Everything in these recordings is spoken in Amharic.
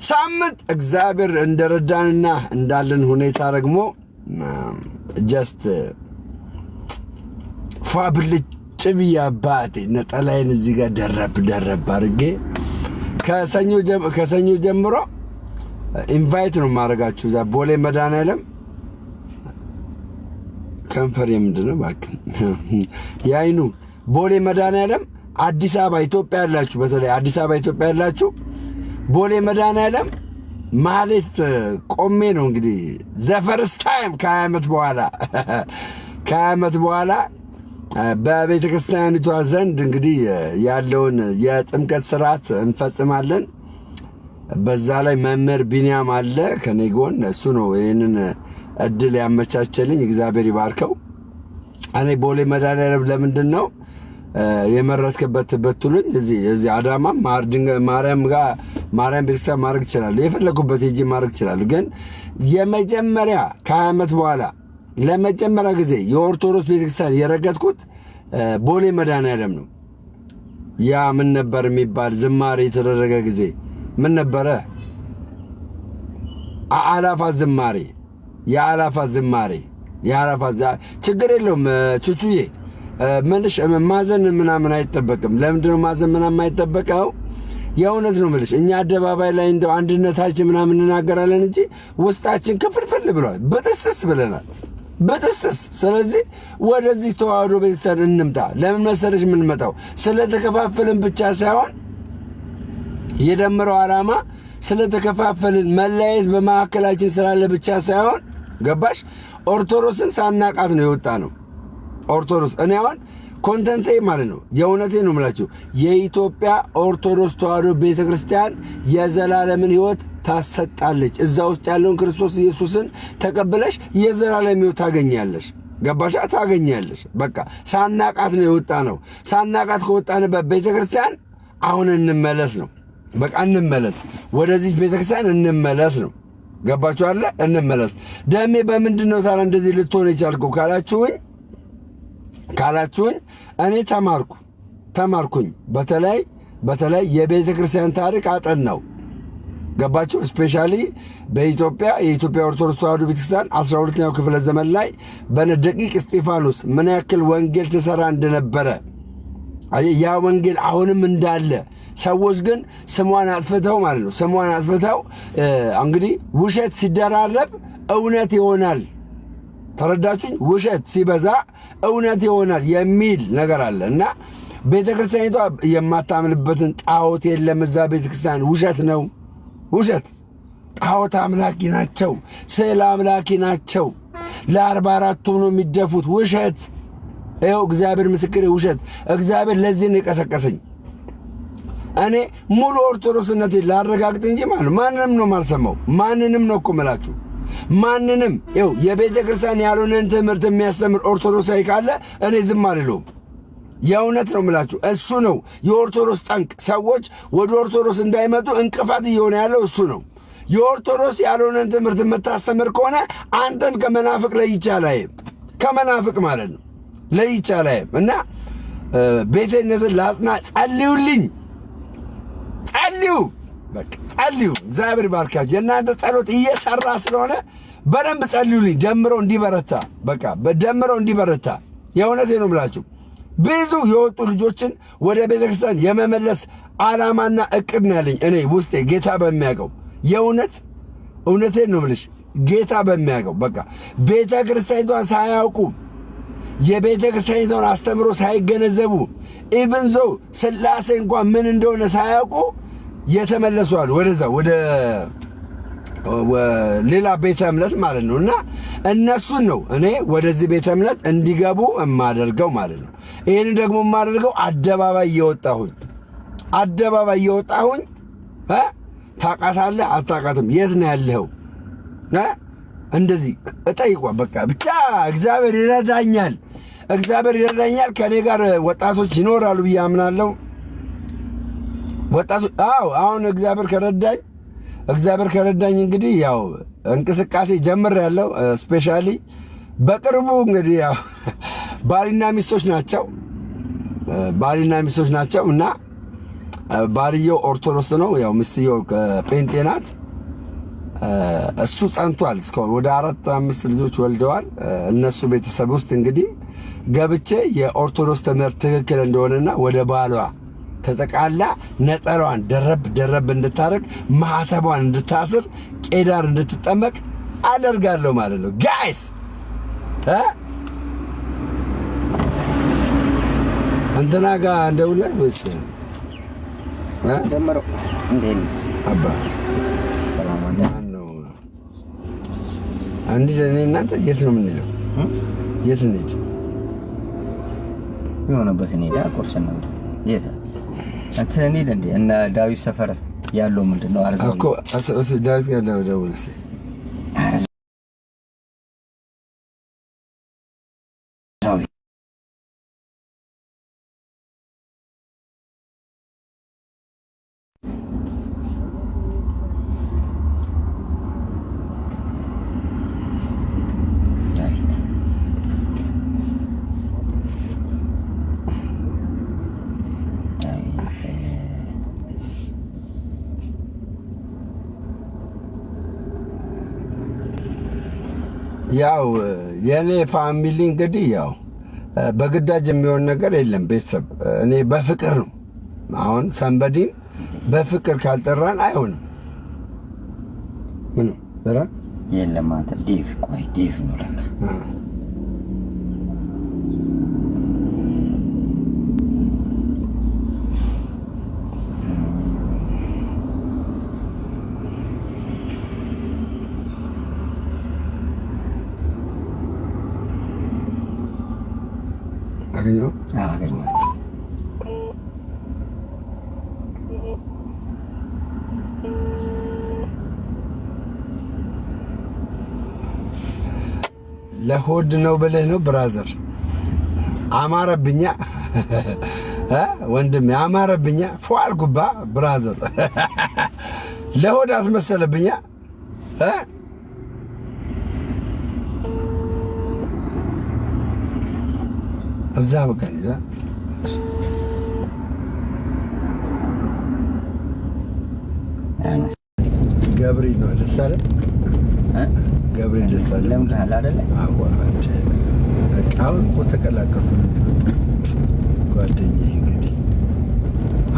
ሳምንት እግዚአብሔር እንደረዳንና እንዳለን ሁኔታ ደግሞ ጀስት ፋብልጭ ብያባቴ ነጠላይን እዚህ ጋር ደረብ አድርጌ ከሰኞ ጀምሮ ኢንቫይት ነው ማረጋችሁ ዛ ቦሌ መድኃኔዓለም ከንፈር ምንድነው ባክን ያይኑ ቦሌ መድኃኔዓለም አዲስ አበባ ኢትዮጵያ ያላችሁ በተለይ አዲስ አበባ ኢትዮጵያ ያላችሁ ቦሌ መድኃኔዓለም ማለት ቆሜ ነው እንግዲህ ዘፈርስ ታይም ከዓመት በኋላ በቤተ ክርስቲያኒቷ ዘንድ እንግዲህ ያለውን የጥምቀት ሥርዓት እንፈጽማለን። በዛ ላይ መምህር ቢንያም አለ ከኔ ጎን እሱ ነው ይሄንን እድል ያመቻቸልኝ እግዚአብሔር ይባርከው። እኔ ቦሌ መድኃኔዓለም ለምንድን ነው የመረጥክበት ብትሉኝ እዚህ አዳማ ማርያም ቤተክርስቲያን ማድረግ ይችላል የፈለኩበት ሄጄ ማድረግ ይችላል። ግን የመጀመሪያ ከዓመት በኋላ ለመጀመሪያ ጊዜ የኦርቶዶክስ ቤተክርስቲያን የረገጥኩት ቦሌ መድኃኔዓለም ነው። ያ ምን ነበር የሚባል ዝማሬ የተደረገ ጊዜ ምን ነበረ? የአላፋት ዝማሬ ችግር የለውም ቹቹዬ መልሽ ማዘን ምናምን አይጠበቅም። ለምንድነው ማዘን ምናምን አይጠበቀው? የእውነት ነው መልሽ እኛ አደባባይ ላይ እንደው አንድነታችን ምናምን እናገራለን እንጂ ውስጣችን ክፍልፍል ብሏል። በጥስስ ብለናል በጥስስ። ስለዚህ ወደዚህ ተዋህዶ ቤተክርስቲያን እንምጣ። ለምን መሰለሽ የምንመጣው ስለተከፋፈልን ብቻ ሳይሆን የደመረው ዓላማ ስለተከፋፈልን መለያየት በመካከላችን ስላለ ብቻ ሳይሆን ገባሽ? ኦርቶዶክስን ሳናቃት ነው የወጣ ነው። ኦርቶዶክስ እኔ አሁን ኮንተንቴ ማለት ነው የእውነቴ ነው የምላችሁ የኢትዮጵያ ኦርቶዶክስ ተዋህዶ ቤተክርስቲያን የዘላለምን ሕይወት ታሰጣለች። እዛ ውስጥ ያለውን ክርስቶስ ኢየሱስን ተቀበለሽ የዘላለም ሕይወት ታገኛለሽ። ገባሻ? ታገኛለሽ። በቃ ሳናቃት ነው የወጣ ነው። ሳናቃት ከወጣንበት ቤተክርስቲያን አሁን እንመለስ ነው። በቃ እንመለስ፣ ወደዚህ ቤተክርስቲያን እንመለስ ነው። ገባችሁ አለ እንመለስ። ደሜ በምንድን ነው ታዲያ እንደዚህ ልትሆን የቻልከው ካላችሁኝ እኔ ተማርኩኝ። በተለይ የቤተ ክርስቲያን ታሪክ አጠናው። ገባችሁ? ስፔሻሊ የኢትዮጵያ ኦርቶዶክስ ተዋህዶ ቤተክርስቲያን 12ኛው ክፍለ ዘመን ላይ በደቂቅ እስጢፋኖስ ምን ያክል ወንጌል ትሰራ እንደነበረ ያ ወንጌል አሁንም እንዳለ ሰዎች ግን ስሟን አጥፍተው ማለት ነው ስሟን አጥፍተው እንግዲህ ውሸት ሲደራረብ እውነት ይሆናል። ተረዳችሁኝ? ውሸት ሲበዛ እውነት ይሆናል የሚል ነገር አለ እና ቤተክርስቲያኒቷ የማታምንበትን ጣዖት የለም እዛ ቤተክርስቲያን። ውሸት ነው ውሸት። ጣዖት አምላኪ ናቸው፣ ስዕል አምላኪ ናቸው። ለ44 ነው የሚደፉት። ውሸት። ይኸው እግዚአብሔር ምስክሬ ውሸት። እግዚአብሔር ለዚህ ነው የቀሰቀሰኝ። እኔ ሙሉ ኦርቶዶክስነቴን ላረጋግጥ እንጂ ማንንም ነው ማልሰማው። ማንንም ነው እኮ የምላችሁ ማንንም። ይኸው የቤተ ክርስቲያን ያልሆነን ትምህርት የሚያስተምር ኦርቶዶክሳዊ ካለ እኔ ዝም አልለውም። የእውነት ነው የምላችሁ። እሱ ነው የኦርቶዶክስ ጠንቅ። ሰዎች ወደ ኦርቶዶክስ እንዳይመጡ እንቅፋት እየሆነ ያለው እሱ ነው። የኦርቶዶክስ ያልሆነን ትምህርት የምታስተምር ከሆነ አንተን ከመናፍቅ ለይቻላይም ከመናፍቅ ማለት ነው ለይቻላይም እና ቤተነትን ላጽና። ጸልዩልኝ፣ ጸልዩ። እግዚአብሔር ባርካችሁ። የእናንተ ጸሎት እየሰራ ስለሆነ በደንብ ጸልዩልኝ። ደምረው እንዲበረታ የእውነቴ ነው ብላችሁ ብዙ የወጡ ልጆችን ወደ ቤተክርስቲያን የመመለስ ዓላማና እቅድ ነው ያለኝ እኔ ውስጤ ጌታ በሚያውቀው። እውነቴን ነው ብልሽ ጌታ በሚያውቀው በቃ ቤተ ክርስቲያኒቷን ሳያውቁ የቤተ ክርስቲያኒቷን አስተምሮ ሳይገነዘቡ ኢቭን ዞ ሥላሴ እንኳን ምን እንደሆነ ሳያውቁ የተመለሱ አሉ ወደዛ ወደ ሌላ ቤተ እምነት ማለት ነው። እና እነሱን ነው እኔ ወደዚህ ቤተ እምነት እንዲገቡ የማደርገው ማለት ነው። ይህን ደግሞ የማደርገው አደባባይ እየወጣሁኝ ታውቃታለህ አታውቃትም፣ የት ነው ያለኸው እንደዚህ እጠይቋ። በቃ ብቻ እግዚአብሔር ይረዳኛል። ከእኔ ጋር ወጣቶች ይኖራሉ ብዬ አምናለሁ። ወጣቶች አሁን እግዚአብሔር ከረዳኝ እንግዲህ ያው እንቅስቃሴ ጀምሬያለሁ። ስፔሻሊ በቅርቡ እንግዲህ ያው ባልና ሚስቶች ናቸው እና ባልየው ኦርቶዶክስ ነው፣ ያው ሚስትየው ጴንጤ ናት። እሱ ጸንቷል እስካሁን ወደ 4-5 ልጆች ወልደዋል። እነሱ ቤተሰብ ውስጥ እንግዲህ ገብቼ የኦርቶዶክስ ትምህርት ትክክል እንደሆነና ወደ ባሏ ተጠቃላ ነጠሯን ደረብ እንድታረግ ማህተቧን እንድታስር ቄዳር እንድትጠመቅ አደርጋለሁ ማለት ነው። ጋይስ እንትና ጋር እንደውላል ወይስ ደመረው እንዴ? አባ ሰላም አለይኩም ነው። አንዴ እኔ እናንተ የት ነው የምንሄደው? የት እንሂድ? የሆነበት እንሂድ። ቁርስ ነው የት እንትን እንሂድ እንዴ? እና ዳዊት ሰፈር ያለው ምንድነው? አርዛው እኮ ዳዊት ጋር ደውልስ ያው የኔ ፋሚሊ እንግዲህ ያው በግዳጅ የሚሆን ነገር የለም። ቤተሰብ እኔ በፍቅር ነው። አሁን ሰንበዲን በፍቅር ካልጠራን አይሆንም። ምን በራ የለም አንተ ዴቭ ቆይ ዴቭ ነው ለካ አገኘሁት። ለሆድ ነው ብለህ ነው ብራዘር? አማረብኛ ወንድሜ አማረብኛ። ፏልኩባ ብራዘር ለሆድ አስመሰለብኛ። እዛ በቃ ገብርኤል ነው ደስ አለ። ገብርኤል ደስ አለ። ለምን አይደለ? አዎ አንተ አሁን እኮ ተቀላቀሉ ጓደኛዬ። እንግዲህ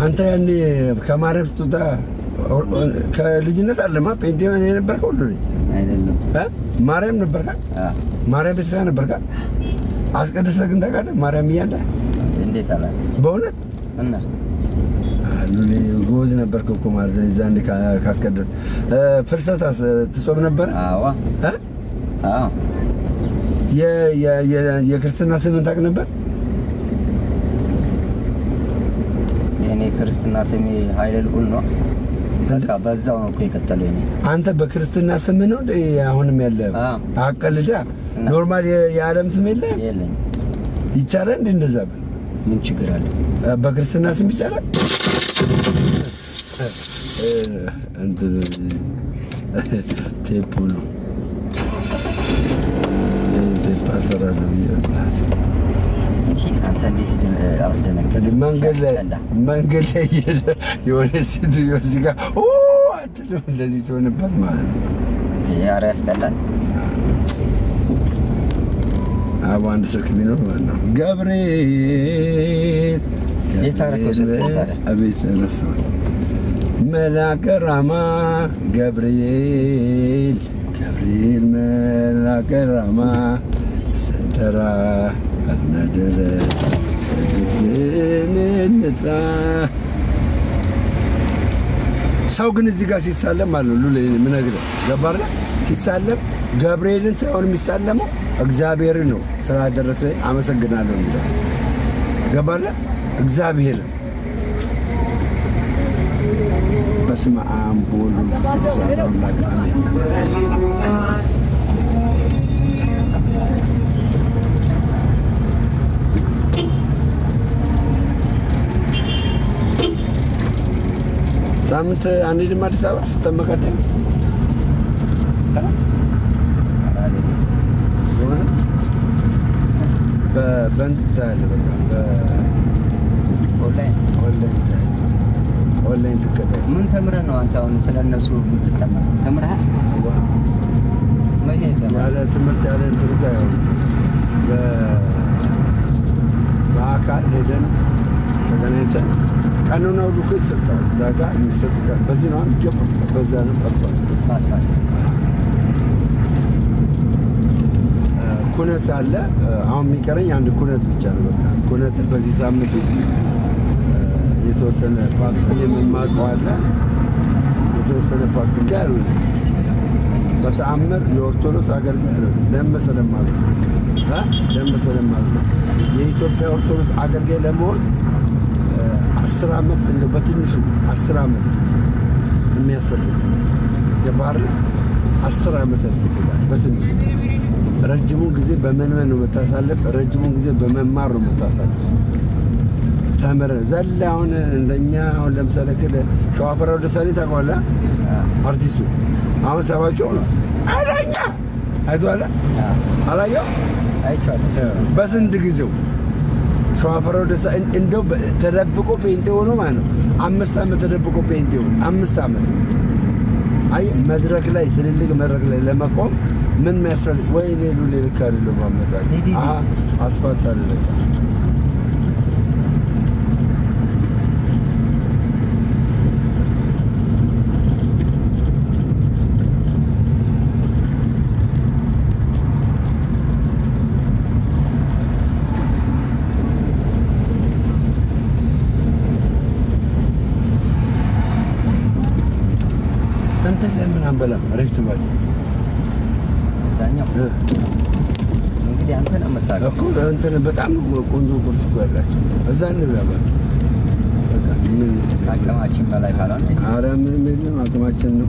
አንተ ያኔ ከማርያም ስትወጣ ከልጅነት አለማ ጴንጤ የነበርከው ሁሉ አይደለም? ማርያም ነበርካ? ማርያም ቤተሰብ ነበርካ? አስቀድሰህ ግን ታውቃለህ? ማርያም እያለ እንዴት አላ በእውነት እና ሉሊ ጎዝ ነበርክ እኮ ማለት ነው። ዛንዴ ካስቀደስ ፍልሰታ ትጾም ነበር? አዎ አዎ። የክርስትና ስምን ታውቅ ነበር? የኔ ክርስትና ስሜ ኃይለ ልዑል ነው። በቃ በዛው ነው እኮ የቀጠለው። የኔ አንተ በክርስትና ስም ነው አሁንም ያለ? አቀልዳ ኖርማል የዓለም ስም የለም? ይቻላል እንዴ? እንደዛ ምን ችግር አለ? በክርስትና ስም ይቻላል? እንትን ቴፑ ነው ቴፕ አሰራለሁ ይላል። አንተ እንዴት አስደነገጠ? መንገድ ላይ የሆነ ሴት እዚህ ጋር አትልም እንደዚህ ትሆንበት ማለት ነው። ኧረ ያስጠላል። አቡ አንድ ስልክ ቢኖር ማለት ነው። ገብርኤል የታረከው አቤት ረሳሁ። መልአከ ራማ ገብርኤል መልአከ ራማ ሰንተራ አትናደረስ ሰግድን እንጥራ። ሰው ግን እዚህ ጋር ሲሳለም ማለት ነው ሉሌ ምነግርህ ገባህ? ሲሳለም ገብርኤልን ሳይሆን የሚሳለመው እግዚአብሔርን ነው። ስላደረሰ አመሰግናለሁ የሚለው ገባህ? እግዚአብሔርን በስመ አብ ወወልድ ወመንፈስ ቅዱስ አሐዱ አምላክ አሜን። ሳምንት አንሄድም አዲስ አበባ ስትመቀጠኝ በእንትን ታያለህ። በቃ ኦንላይን ታያለህ። ኦንላይን ትከታተል። ምን ተምረህ ነው አንተ አሁን ስለነሱ የምትተማር? ተምረሃል? ያለ ትምህርት ያለ እንትን ጋር ያው በአካል ሄደን ተገናኝተን ቀኑና ሁሉ እኮ ይሰጣል። እዛ ጋር የሚሰጥ ጋር በዚህ ነው የሚገባው። በዛ ነው ፓስፖርት ኩነት አለ። አሁን የሚቀረኝ አንድ ኩነት ብቻ ነው። በቃ ኩነትን በዚህ ሳምንት ውስጥ የተወሰነ ፓርት የምማቀው አለ። የተወሰነ ፓርት ጋር በተአምር የኦርቶዶክስ አገልጋይ ነው። ለመሰለም ማለት የኢትዮጵያ ኦርቶዶክስ አገልጋይ ለመሆን 10 ዓመት እንደው በትንሹ 10 ዓመት የሚያስፈልጋል። የባህር 10 ዓመት ያስፈልጋል በትንሹ። ረጅሙን ጊዜ በመንመን ነው የምታሳልፍ። ረጅሙን ጊዜ በመማር ነው የምታሳልፍ። ተምረህ ዘለ አሁን እንደኛ አሁን ለምሳሌ ሸዋፈራው ደሳሌ ታውቀዋለህ? አርቲስቱ አሁን ሰባኪ ሆኗል። አላኛ አይቷል አላየው አይቻለሁ። በስንት ጊዜው ሸዋፈራው ደሳ እንደው ተደብቆ ፔንቴ ሆኖ ማለት ነው። 5 ዓመት ተደብቆ ፔንቴ ሆኖ 5 ዓመት። አይ መድረክ ላይ ትልልቅ መድረክ ላይ ለመቆም ምን የሚያስፈልግ ወይኔ ሉሌ ልክ አይደለም ማመጣት አስፋልት አይደለም። እንትን ለምን አንበላም? ሪፍት ባለ እዛኛው እንግዲህ አንተ ነው የምታውቀው እኮ እንትን በጣም ቆንጆ ቁርስ እኮ ያላቸው እዛ እንብላ። በቃ ምን አቅማችን በላይ ካልሆነ ኧረ ምንም የለም አቅማችን ነው።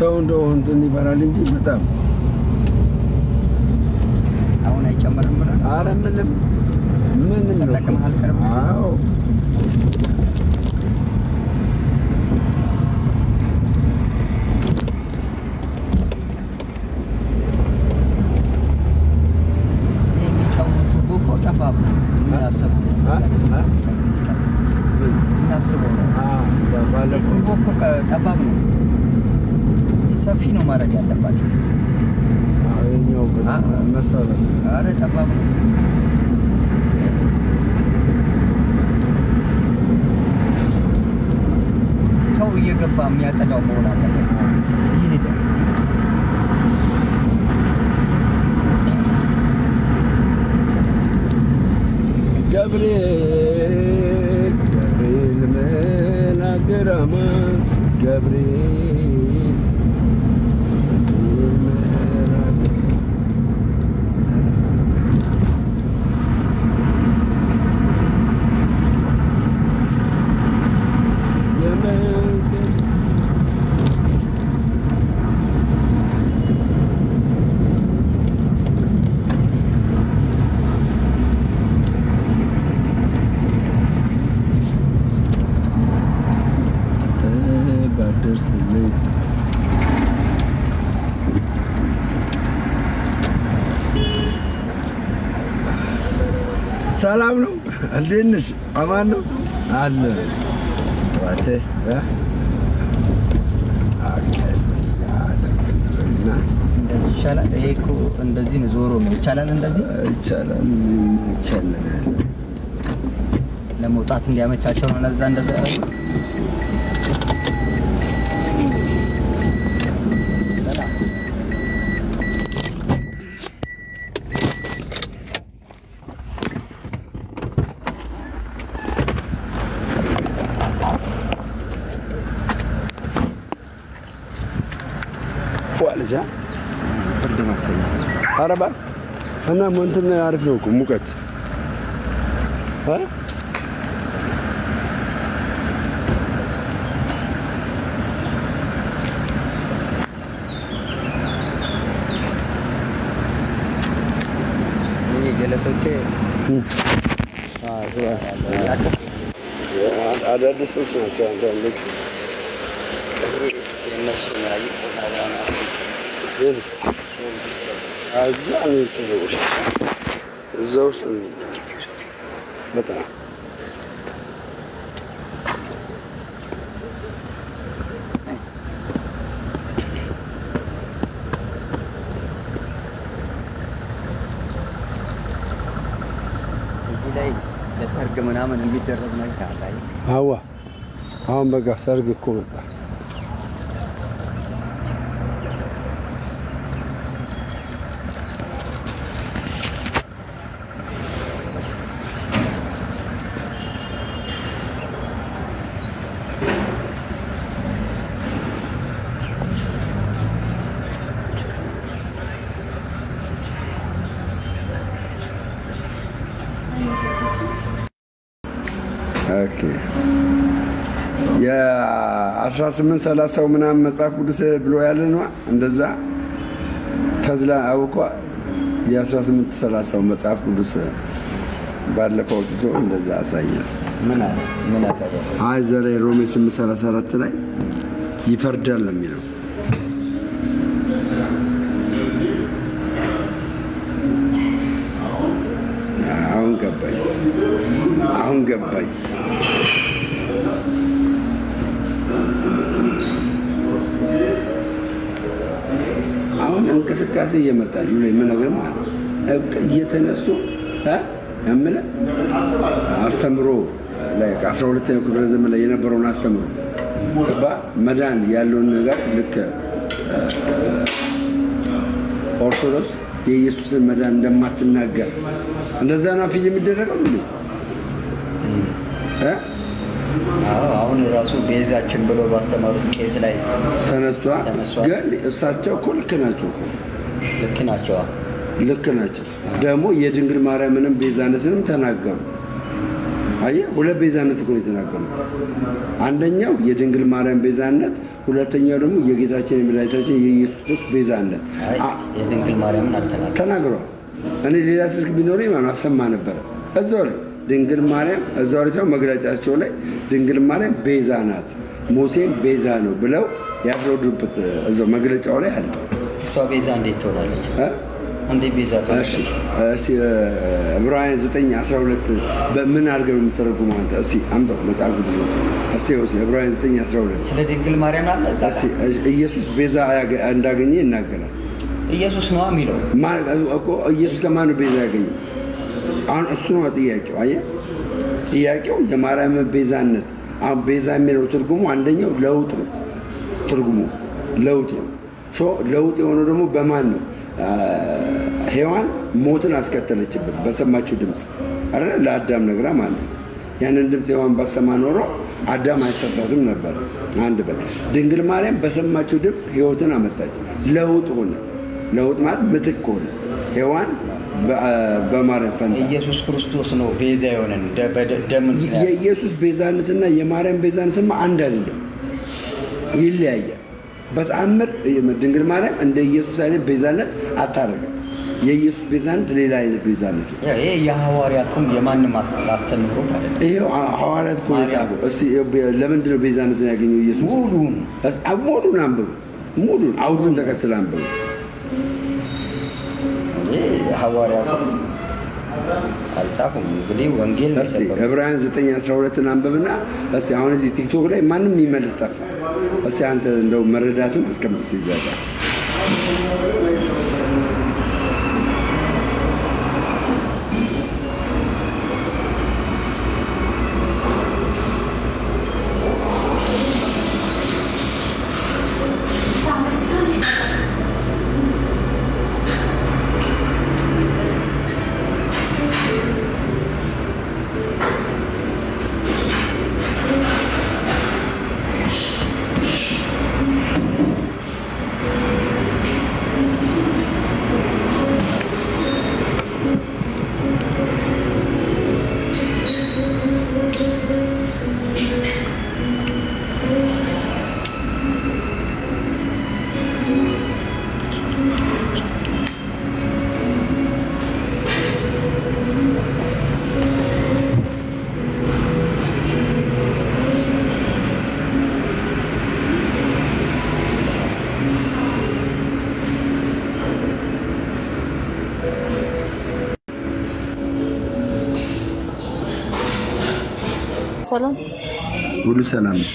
ሰው እንደው እንትን ይፈራል እንጂ በጣም አሁን አይጨምርም ብለህ ኧረ ምንም ነው። አዎ ጠባብ ነው። ሰፊ ነው ማድረግ ያለባቸው። ይኸኛው መስራት ኧረ ጠባብ ነው። ሰው እየገባ የሚያጸዳው መሆን አለበት። ይሄደ ገብርኤል መናገራማ ገብርኤል ሰላም ነው። እንዴት ነሽ? አማን ነው አለ ዋቴ እንደዚህ ይቻላል። ይሄ እኮ እንደዚህ ነው። ዞሮ ነው ይቻላል። እንደዚህ ይቻላል። ለመውጣት እንዲያመቻቸው ነው። እነዛ እንደዛ ያለው ፏልጃ አረባ እና እንትን አሪፍ ነው እኮ ሙቀት ጀለሶቼ አዳዲሶች ናቸው። አንዳንዶች የእነሱ ያዩ እዛ ውስጥ በጣም ምናምን የሚደረግ ነገር አለ። አዋ አሁን በቃ ሰርግ እኮ መጣ። ኦኬ የ1830 ምናምን መጽሐፍ ቅዱስ ብሎ ያለ ነው እንደዛ ተድላ አውቋ የ1830 መጽሐፍ ቅዱስ ባለፈው ወጥቶ እንደዛ አሳየን። ምን አለ? ምን አሳየን? አይ ዘሬ ሮሜ 8:34 ላይ ይፈርዳል ነው የሚለው። አሁን ገባኝ። አሁን እንቅስቃሴ እየመጣ ነው። ምን ነገር ማለት እየተነሱ እምለ አስተምሮ ላይ 12ኛው ክፍለ ዘመን ላይ የነበረውን አስተምሮ ገባ መዳን ያለውን ነገር ልክ ኦርቶዶክስ የኢየሱስን መዳን እንደማትናገር እንደዛ ነው ፊልም የሚደረገው ነው። አሁን ራሱ ቤዛችን ብሎ ባስተማሩት ቄስ ላይ ተነስቷል። ግን እሳቸው እኮ ልክ ናቸው። ደግሞ የድንግል ማርያምንም ቤዛነትንም ተናገሩ። አየህ፣ ሁለት ቤዛነት እኮ ነው የተናገሩት። አንደኛው የድንግል ማርያም ቤዛነት፣ ሁለተኛው ደግሞ የጌታችን የመድኃኒታችን የኢየሱስ ክርስቶስ ቤዛነት። የድንግል ማርያምን ተናግረዋል። እኔ ሌላ ስልክ ቢኖረኝ ማለት አሰማ ነበረ። እዛው ላይ ድንግል ማርያም እዛው ላይ መግለጫቸው ላይ ድንግል ማርያም ቤዛ ናት፣ ሙሴም ቤዛ ነው ብለው ያስረዱበት እዛው መግለጫው ላይ አለ። እሷ ቤዛ እንዴት ትሆናለች? እንዴት ቤዛ ትሆናለች? እሺ ዕብራውያን 9:12 በምን አድርገው የምትተረጉመው አንተ? እስኪ አንበብ መጽሐፍ ቅዱስ እስኪ ዕብራውያን 9:12 ስለ ድንግል ማርያም አለ እዛ። ኢየሱስ ቤዛ እንዳገኘ ይናገራል። ኢየሱስ ነው የሚለው እኮ ኢየሱስ ከማን ነው ቤዛ ያገኘው? አሁን እሱ ነው ጥያቄው። አየህ፣ ጥያቄው የማርያም ቤዛነት። አሁን ቤዛ የሚለው ትርጉሙ አንደኛው ለውጥ ነው። ትርጉሙ ለውጥ ነው። ለውጥ የሆነው ደግሞ በማን ነው? ሔዋን ሞትን አስከተለችበት በሰማችው ድምፅ አይደል? ለአዳም ነግራ ማለት ነው። ያንን ድምፅ ሔዋን ባሰማ ኖሮ አዳም አይሳሳትም ነበር። አንድ ድንግል ማርያም በሰማችው ድምፅ ሕይወትን አመጣች። ለውጥ ሆነ። ለውጥ ማለት ምትክ ሆነ። ሔዋን በማርያም ፈንታ ኢየሱስ ክርስቶስ ነው ቤዛ የሆነን ደምን። የኢየሱስ ቤዛነትና የማርያም ቤዛነትማ አንድ አይደለም፣ ይለያያል። በተአምር ድንግል ማርያም እንደ ኢየሱስ አይነት ቤዛነት አታረግም። የኢየሱስ ቤዛነት ሌላ አይነት ቤዛነት ነው። ይሄ የሐዋርያቱም የማንም አስተምህሮት አይደለም። ይሄው ሐዋርያት እኮ ነው። እስቲ ለምንድን ነው ቤዛነትን ያገኘው ኢየሱስ? ሙሉን አንብቡ። ሙሉን አውዱን ተከትል አንብቡ። ሐዋርያቱ አልጻፉም። እንግዲህ ወንጌል ነው። እስቲ ዕብራውያን 9:12 አንብብና እስቲ አሁን እዚህ ቲክቶክ ላይ ማንም የሚመልስ ጠፋ። እስቲ አንተ እንደው መረዳቱን እስከምትስ ይዘጋ። ሰላም ሁሉ ሰላም ነው።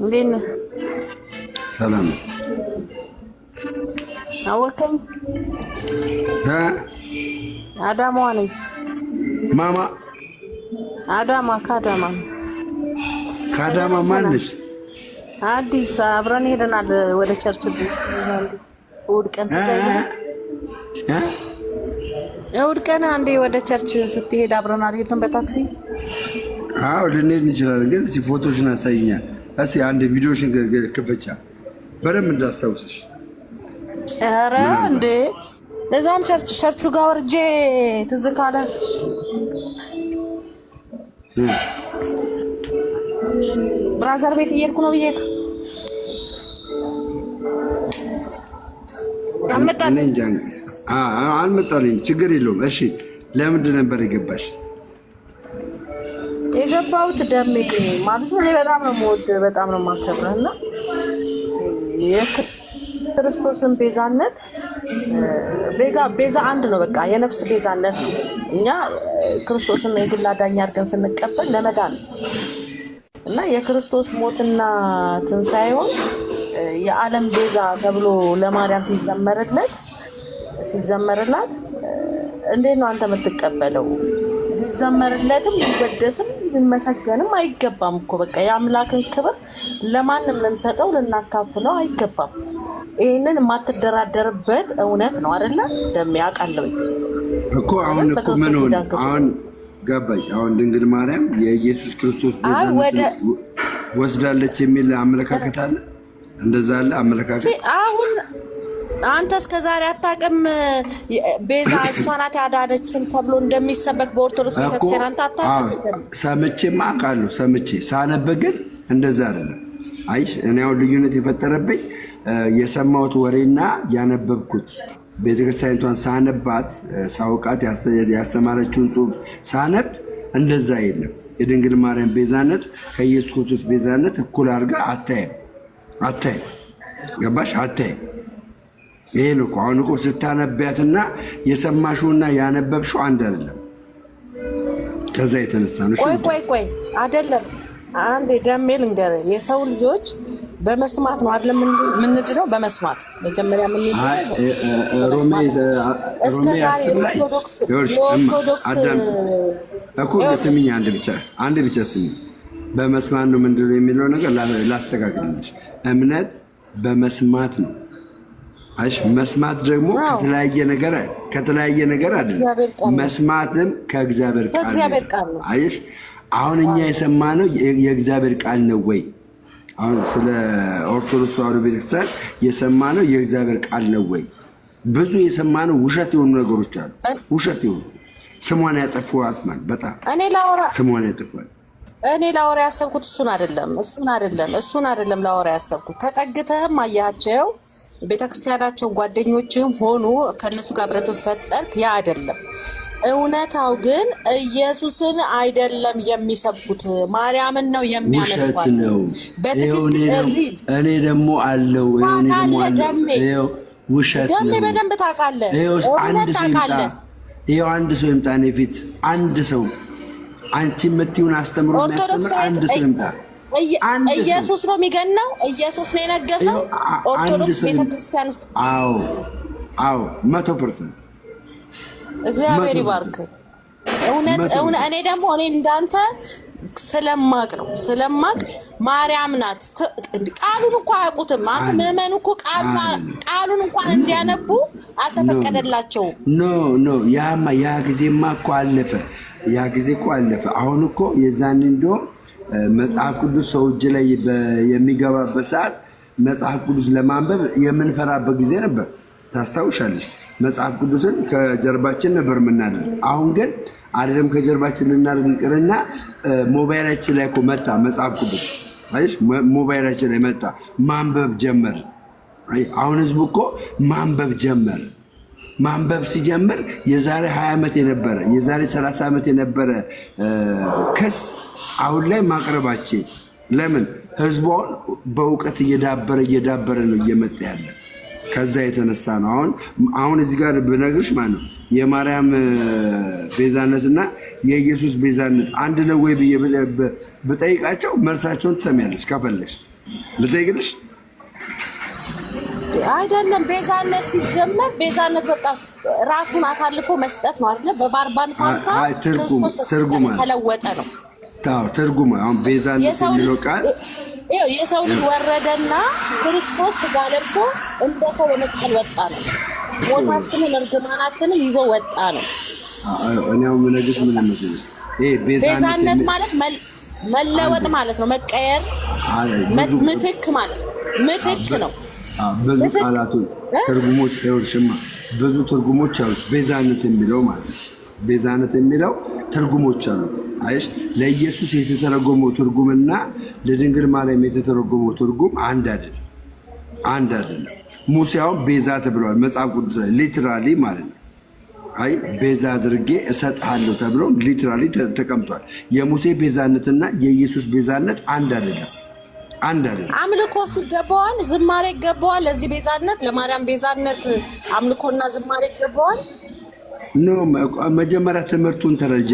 እንዴት ነህ? ሰላም ነው። አወቀኝ። አዳማዋ ነኝ። ማማ አዳማ ከአዳማ ከአዳማ ማንሽ? አዲስ አብረን ሄደናል ወደ ቸርች ድረስ። እሑድ ቀን ተዘይነ እሑድ ቀን አንዴ ወደ ቸርች ስትሄድ አብረን አልሄድንም በታክሲ? አዎ ልንሄድ እንችላለን፣ ግን እስኪ ፎቶሽን አሳይኛል። እስኪ አንድ ቪዲዮሽን ክፈቻ በደንብ እንዳስታውስሽ። ኧረ እንዴ ለዛም ቸርቹ ጋር ወርጄ ትዝ ካለ ብራዘር ቤት እየሄድኩ ነው ብዬ አልመጣልኝ። ችግር የለውም። እሺ ለምንድን ነበር የገባሽ? የገባሁት ደሜ ማለት ነው። በጣም ነው የምወድህ፣ በጣም ነው የማከብርህ እና የክርስቶስን ቤዛነት ቤዛ አንድ ነው። በቃ የነፍስ ቤዛነት ነው። እኛ ክርስቶስን የግል አዳኝ አድርገን ስንቀበል ለመዳን እና የክርስቶስ ሞትና ትንሣኤውን የዓለም ቤዛ ተብሎ ለማርያም ሲዘመርላት እንዴት ነው አንተ የምትቀበለው? ሊዘመርለትም ሊወደስም ሊመሰገንም አይገባም እኮ። በቃ የአምላክን ክብር ለማንም ልንሰጠው ልናካፍለው አይገባም። ይህንን የማትደራደርበት እውነት ነው አይደለ? እንደሚያውቃለው እኮ አሁን እኮ ምን ሆነ? አሁን ገባኝ። አሁን ድንግል ማርያም የኢየሱስ ክርስቶስ ቤዛነት ወስዳለች የሚል አመለካከት አለ። እንደዛ አለ አመለካከት። አሁን አንተ እስከ ዛሬ አታውቅም? ቤዛ እሷ ናት ያዳነችን ተብሎ እንደሚሰበክ በኦርቶዶክስ ቤተክርስቲያን አንተ አታውቅም? ሰምቼማ አውቃለሁ። ሰምቼ ሳነብ ግን እንደዛ አይደለም። አይሽ እኔ አሁን ልዩነት የፈጠረብኝ የሰማሁት ወሬና ያነበብኩት ቤተክርስቲያኒቷን ሳነባት ሳውቃት ያስተማረችውን ጽሑፍ ሳነብ እንደዛ የለም። የድንግል ማርያም ቤዛነት ከኢየሱስ ክርስቶስ ቤዛነት እኩል አድርጋ አታይም። ገባሽ? አታይም። ይሄ ነው እኮ አሁን እኮ ስታነቢያትና የሰማሽውና ያነበብሽው አንድ አይደለም። ከዛ የተነሳ ነው። ቆይ አይደለም። አንድ ደሜ ልንገርህ፣ የሰው ልጆች በመስማት ነው አይደለም የምንድነው? በመስማት መጀመሪያ ስሚኝ፣ አንድ ብቻ ስሚኝ። በመስማት ነው ምንድነው የሚለው ነገር ላስተካክልልሽ። እምነት በመስማት ነው። አይሽ መስማት ደግሞ ከተለያየ ነገር አይደለም። መስማትም ከእግዚአብሔር ቃል ነው። አይሽ አሁን እኛ የሰማነው የእግዚአብሔር ቃል ነው ወይ? አሁን ስለ ኦርቶዶክስ ተዋሕዶ ቤተክርስቲያን የሰማነው የእግዚአብሔር ቃል ነው ወይ? ብዙ የሰማነው ውሸት የሆኑ ነገሮች አሉ። ውሸት የሆኑ ስሟን ያጠፉዋት ማለት በጣም ስሟን ያጠፉዋት። እኔ ላወራ ያሰብኩት እሱን አይደለም ላወራ ያሰብኩት። ተጠግተህም አያቸው ቤተክርስቲያናቸውን ጓደኞችህም ሆኑ ከነሱ ጋር ብረት ፈጠርክ፣ ያ አይደለም እውነታው። ግን ኢየሱስን አይደለም የሚሰብኩት፣ ማርያምን ነው የሚያመልኳት። በትክክል እኔ ደግሞ አለው ውሸት ደሜ በደንብ ታውቃለህ። ይኸው አንድ ሰው ይምጣ እኔ ፊት አንድ ሰው አንቺ የምትይውን አስተምሮ የሚያስተምር አንድ ሰው ይምጣ። ኢየሱስ ነው የሚገናው፣ ኢየሱስ ነው የነገሰው ኦርቶዶክስ ቤተክርስቲያን ውስጥ። አዎ 100%። እግዚአብሔር ይባርክ። እኔ ደግሞ እንዳንተ ስለማቅ ማርያም ናት። ቃሉን እኮ አያውቁትም። አንተ ምዕመኑ እኮ ቃሉን እንኳን እንዲያነቡ አልተፈቀደላቸውም። ኖ ያ ጊዜማ እኮ አለፈ። አሁን እኮ የዛን እንደውም መጽሐፍ ቅዱስ ሰው እጅ ላይ የሚገባበት ሰዓት መጽሐፍ ቅዱስ ለማንበብ የምንፈራበት ጊዜ ነበር። ታስታውሻለሽ? መጽሐፍ ቅዱስን ከጀርባችን ነበር የምናደርግ። አሁን ግን አይደለም ከጀርባችን ልናደርግ ይቅርና ሞባይላችን ላይ እኮ መጣ መጽሐፍ ቅዱስ። አይሽ ሞባይላችን ላይ መጣ፣ ማንበብ ጀመር። አሁን ህዝቡ እኮ ማንበብ ጀመር። ማንበብ ሲጀምር የዛሬ 20 ዓመት የነበረ የዛሬ 30 ዓመት የነበረ ክስ አሁን ላይ ማቅረባችን ለምን ህዝቡን በእውቀት እየዳበረ ነው እየመጣ ያለ። ከዛ የተነሳ ነው አሁን እዚህ ጋር ብነግርሽ ማለት ነው የማርያም ቤዛነትና የኢየሱስ ቤዛነት አንድ ነው ወይ ብዬ ብጠይቃቸው መልሳቸውን ትሰሚያለሽ። ከፈለሽ ልጠይቅልሽ። አይደለም ቤዛነት ሲጀመር ቤዛነት በቃ ራሱን አሳልፎ መስጠት ነው አይደለ? በባርባን ፋንታ ክርስቶስ ተለወጠ ነው። ታው ትርጉም አሁን ቤዛነት የሚለው ቃል የሰው ልጅ ወረደና ክርስቶስ ሥጋ ለብሶ እንደው በመስቀል ወጣ ነው። ሞታችንን እርግማናችንን ይዞ ወጣ ነው። እኔው ምንግስ ምን መስሎኝ ይሄ ቤዛነት ማለት መለወጥ ማለት ነው። መቀየር ምትክ ማለት ምትክ ነው። ብዙ ቃላቶች ትርጉሞች ይወርሽማ ብዙ ትርጉሞች አሉት ቤዛነት የሚለው ማለት ቤዛነት የሚለው ትርጉሞች አሉት። አይሽ ለኢየሱስ የተተረጎመው ትርጉምና ለድንግል ማርያም የተተረጎመው ትርጉም አንድ አይደለም። ሙሴው ቤዛ ተብሏል መጽሐፍ ቅዱስ ላይ ሊትራሊ ማለት ነው። አይ ቤዛ አድርጌ እሰጥሃለሁ ተብሎ ሊትራሊ ተቀምጧል። የሙሴ ቤዛነትና የኢየሱስ ቤዛነት አንድ አይደለም። አምልኮ ሲገባዋል፣ ዝማሬ ይገባዋል። ለዚህ ቤዛነት ለማርያም ቤዛነት አምልኮና ዝማሬ ይገባዋል። መጀመሪያ ትምህርቱን ተረጃ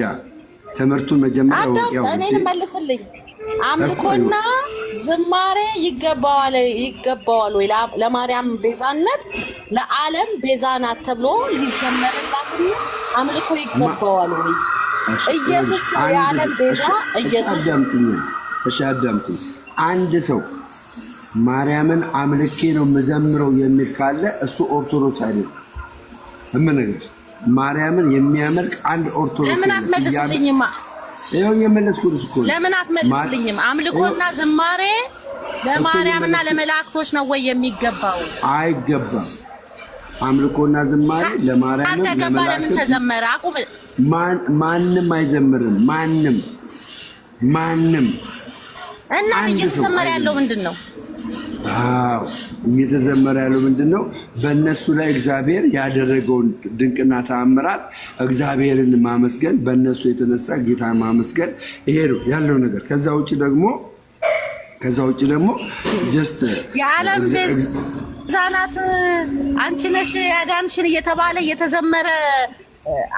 ትምህርቱን መጀመሪያ ያው እኔን መልስልኝ። አምልኮና ዝማሬ ይገባዋል ወይ? ለማርያም ቤዛነት ለዓለም ቤዛናት ተብሎ ሊዘመርላት አምልኮ ይገባዋል ወይ? ኢየሱስ የዓለም ቤዛ ኢየሱስ። እሺ አዳምጡኝ። አንድ ሰው ማርያምን አምልኬ ነው መዘምረው የሚል ካለ እሱ ኦርቶዶክስ አይደለም። እምነግርሽ ማርያምን የሚያመልክ አንድ ኦርቶዶክስ ለምን አትመልስልኝማ? ይሄው የመለስኩልሽ እኮ ለምን አትመልስልኝም? አምልኮና ዝማሬ ለማርያምና ለመላእክቶች ነው ወይ የሚገባው? አይገባም። አምልኮና ዝማሬ ለማርያም ለምን ተዘመረ? አቁም። ማንም አይዘምርም። ማንም እና እየተዘመረ ያለው ምንድነው? እየተዘመረ ያለው ምንድነው? በእነሱ ላይ እግዚአብሔር ያደረገውን ድንቅና ተአምራት እግዚአብሔርን ማመስገን፣ በእነሱ የተነሳ ጌታ ማመስገን፣ ይሄ ነው ያለው ነገር። ከዛ ውጭ ደግሞ ጀስት የዓለም ቤዛናት አንቺ ነሽ ያዳንሽን እየተባለ እየተዘመረ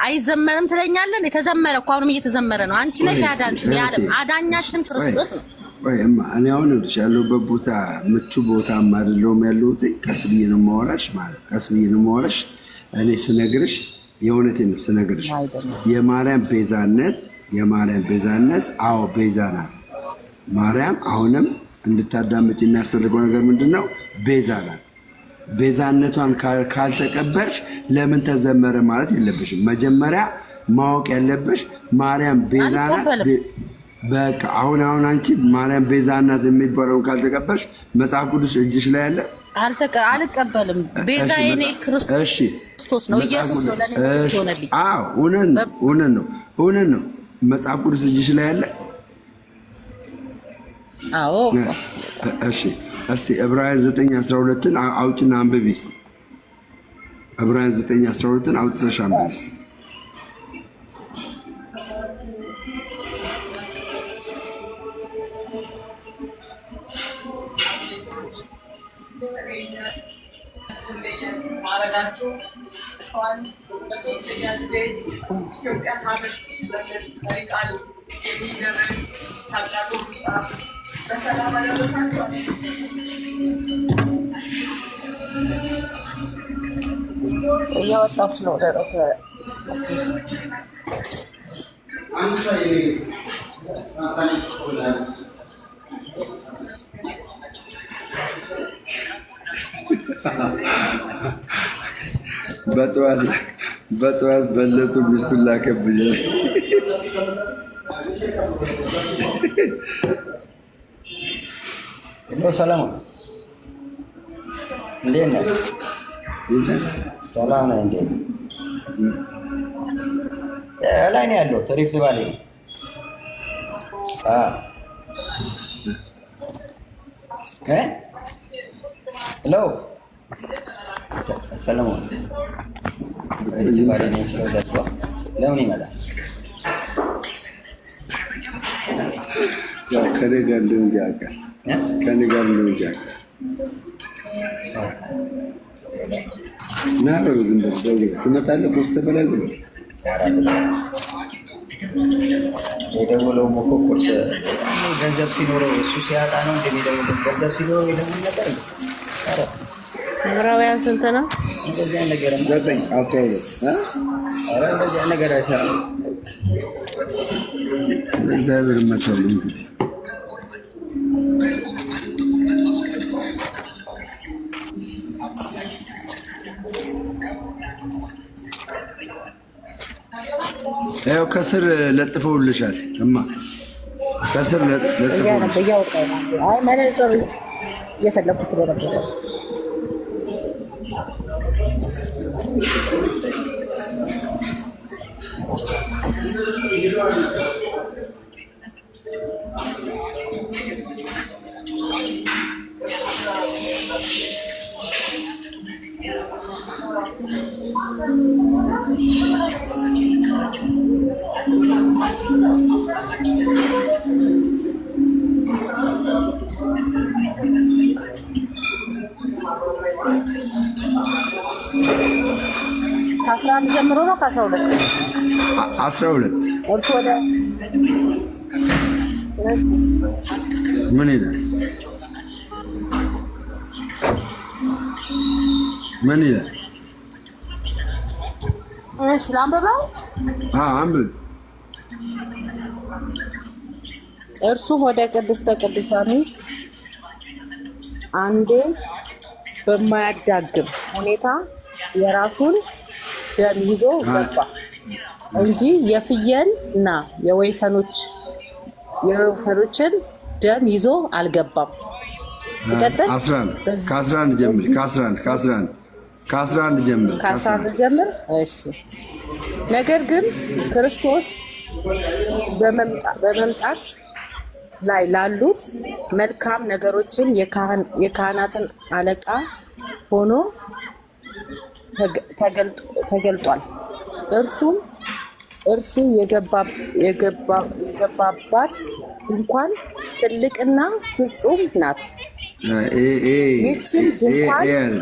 አይዘመርም ትለኛለን? የተዘመረ እኮ አሁንም እየተዘመረ ነው። አንቺ ነሽ ያዳንሽን፣ የዓለም አዳኛችን ክርስቶስ ነው። ወይማ እኔ አሁን ያለሁበት ቦታ ምቹ ቦታ አይደለም ያለሁት። ቀስ ብዬ ነው የማወራሽ እኔ ስነግርሽ የእውነቴን ነው ስነግርሽ። የማርያም ቤዛነት አዎ ቤዛ ናት ማርያም። አሁንም እንድታዳምጪ የሚያስፈልገው ነገር ምንድነው? ቤዛ ናት። ቤዛነቷን ካልተቀበልሽ ለምን ተዘመረ ማለት የለብሽም። መጀመሪያ ማወቅ ያለብሽ ማርያም ቤዛ ናት። በቃ አሁን አንቺ ማርያም ቤዛናት የሚባለውን ካልተቀበልሽ መጽሐፍ ቅዱስ እጅሽ ላይ ያለ አልቀበልም። ቤዛ የኔ ክርስቶስ ነው፣ ኢየሱስ ነው ለኔ ሆነልኝ። አዎ እውነት ነው። መጽሐፍ ቅዱስ እጅሽ ላይ ያለ። አዎ እሺ። እስቲ ዕብራውያን 9:12ን አውጭና አንብቢ። ዕብራውያን 9:12ን አውጥተሽ አንብቢ። ማረጋችሁ በሶስተኛ ጊዜ ኢትዮጵያ ታመሽ ቃል የሚደረግ ታላቁ በሰላም አደረሳችሁ። እያወጣሁ ነው ደረከ በጠዋት በለጡ ሚስቱን ላከብኛል። ሰላም እንዴት ነህ? ሰላም ነህ? እንዴት ነህ? ላይ ነው ያለው ሪፍት ቫሊ ነው። ሄሎ ሰለሞን ሪፍት ቫሊ ነኝ ስለገባ ለምን ይመጣል? ከኔ ጋር እንደውም ያውቃል። ከኔ ጋር እንደውም ያውቃል። ናሮ ዝም ብለህ ትመጣለህ። ፖስት ተበላል ብሎ የደወለው መኮኮስ ገንዘብ ሲኖረው እሱ ሲያጣ ነው እንደሚደውለው። ገንዘብ ሲኖረው የደውል ነበር። ዕብራውያን ስንት ነው? እንደዚህ ነገር 9:12 አረ እንደዚህ ነገር አይሰራም። እግዚአብሔር ይመስገን እንግዲህ ያው ከስር ለጥፈውልሻል እማ ከስር ለጥፈውልሻል። አይ ማለት ነው የፈለኩት ነበር። ከ11 ጀምሮ ነው ከ12 እርሱ ወደ ምን ይላል? ምን ይላል? እሺ ላንብበው። አንብብ። እርሱ ወደ ቅድስተ ቅዱሳኑ አንዴ በማያዳግም ሁኔታ የራሱን ደም ይዞ ገባ እንጂ የፍየል እና የወይፈኖችን ደም ይዞ አልገባም። ይቀጥል። ከ11 ጀምር። ከ11 ጀምር። እሺ። ነገር ግን ክርስቶስ በመምጣት ላይ ላሉት መልካም ነገሮችን የካህናትን አለቃ ሆኖ ተገልጧል። እርሱ የገባባት ድንኳን ትልቅና ፍጹም ናት። ይህችን ድንኳን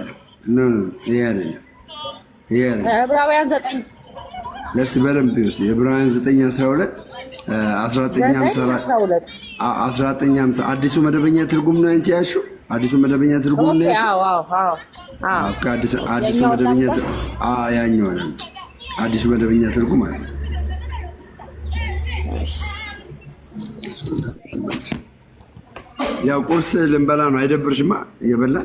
ዕብራውያን 9 ለስ በደንብ ይወስ የዕብራውያን 9:12 1950 አዲሱ መደበኛ ትርጉም ነው እንጂ ያሹ አዲሱ መደበኛ ትርጉም ነው። አዲሱ መደበኛ ያኛው ነው። አዲሱ መደበኛ ትርጉም አለ። ያው ቁርስ ልንበላ ነው። አይደብርሽማ? እየበላ